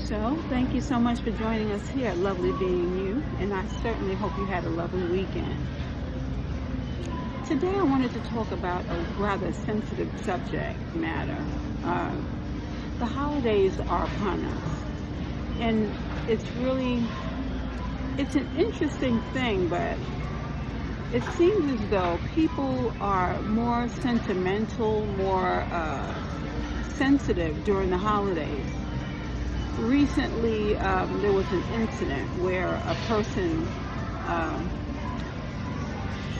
So, thank you so much for joining us here at Lovely Being You, and I certainly hope you had a lovely weekend. Today I wanted to talk about a rather sensitive subject matter. The holidays are upon us, and it's an interesting thing, but it seems as though people are more sentimental, more sensitive during the holidays. Recently, there was an incident where a person,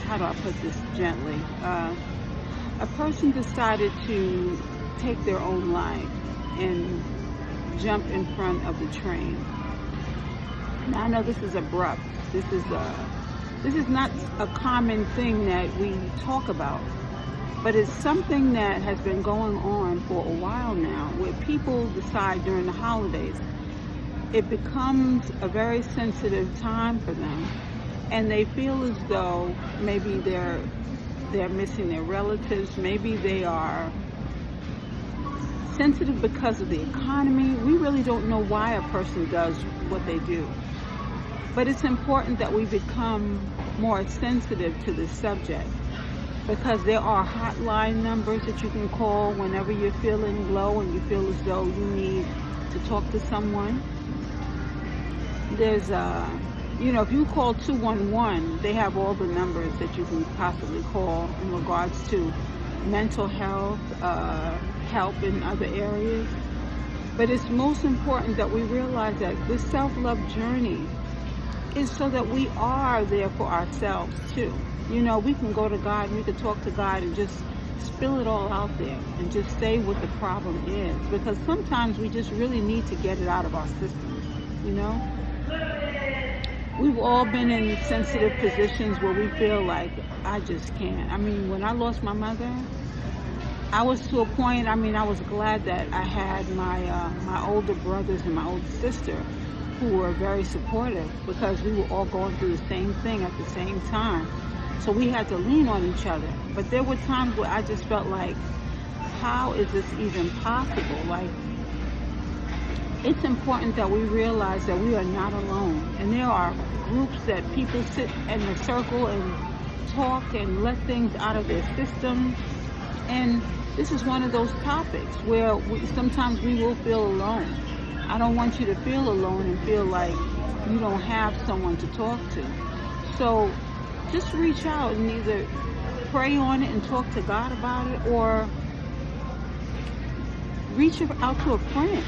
how do I put this gently? A person decided to take their own life and jump in front of the train. Now, I know this is abrupt. This is not a common thing that we talk about, but it's something that has been going on for a while now, where people decide during the holidays, it becomes a very sensitive time for them, and they feel as though maybe they're missing their relatives, maybe they are sensitive because of the economy. We really don't know why a person does what they do. But it's important that we become more sensitive to this subject, because there are hotline numbers that you can call whenever you're feeling low and you feel as though you need to talk to someone. There's if you call 211, they have all the numbers that you can possibly call in regards to mental health, help in other areas. But it's most important that we realize that this self-love journey is so that we are there for ourselves too. We can go to God, we can talk to God and just spill it all out there and just say what the problem is, because sometimes we just really need to get it out of our system. We've all been in sensitive positions where we feel like, I just can't. When I lost my mother, I was to a point, I was glad that I had my older brothers and my older sister who were very supportive, because we were all going through the same thing at the same time. So we had to lean on each other. But there were times where I just felt like, how is this even possible? Like, it's important that we realize that we are not alone. And there are groups that people sit in a circle and talk and let things out of their system. And this is one of those topics where sometimes we will feel alone. I don't want you to feel alone and feel like you don't have someone to talk to. So just reach out and either pray on it and talk to God about it, or reach out to a friend.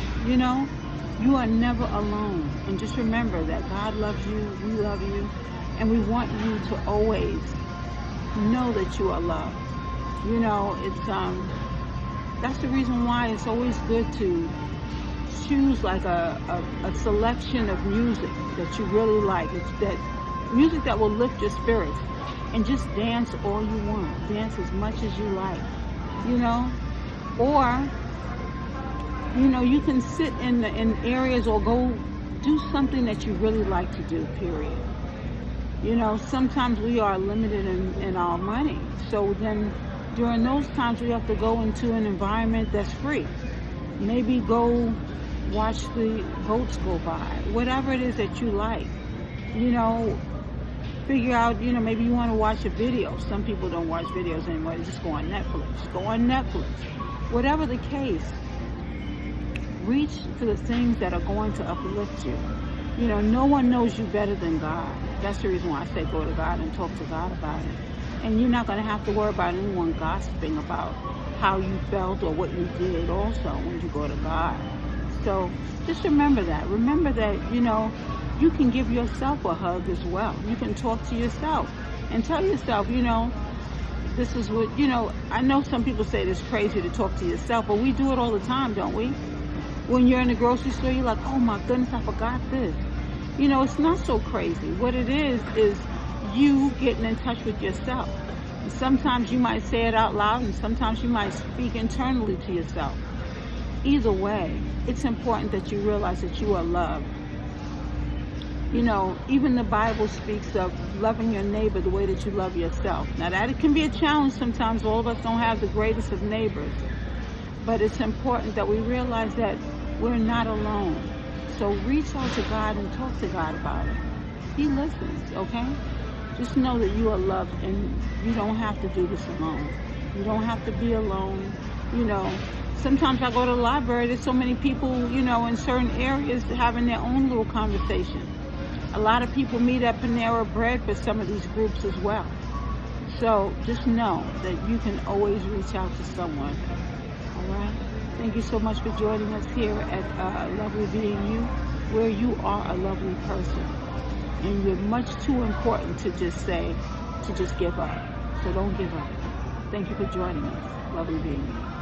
You are never alone. And just remember that God loves you, we love you, and we want you to always know that you are loved. That's the reason why it's always good to choose like a selection of music that you really like. It's that music that will lift your spirits, and just dance all you want. Dance as much as you like, or you can sit in areas or go do something that you really like to do, period. Sometimes we are limited in our money, so then during those times we have to go into an environment that's free. Maybe go watch the boats go by, whatever it is that you like. Figure out, maybe you want to watch a video. Some people don't watch videos anymore, they just go on Netflix. Go on Netflix. Whatever the case, reach for the things that are going to uplift you. No one knows you better than God. That's the reason why I say go to God and talk to God about it. And you're not going to have to worry about anyone gossiping about how you felt or what you did also when you go to God. So just remember that. Remember that, you can give yourself a hug as well. You can talk to yourself and tell yourself, this is what, I know some people say it's crazy to talk to yourself, but we do it all the time, don't we? When you're in the grocery store, you're like, oh my goodness, I forgot this. It's not so crazy. What it is you getting in touch with yourself. And sometimes you might say it out loud, and sometimes you might speak internally to yourself. Either way, it's important that you realize that you are loved. Even the Bible speaks of loving your neighbor the way that you love yourself. Now that it can be a challenge sometimes. All of us don't have the greatest of neighbors. But it's important that we realize that we're not alone. So reach out to God and talk to God about it. He listens, okay? Just know that you are loved and you don't have to do this alone. You don't have to be alone. You know, sometimes I go to the library, there's so many people, you know, in certain areas having their own little conversation. A lot of people meet at Panera Bread for some of these groups as well. So just know that you can always reach out to someone. All right? Thank you so much for joining us here at Lovely Being You, where you are a lovely person. And you're much too important to just give up. So don't give up. Thank you for joining us. Lovely Being You.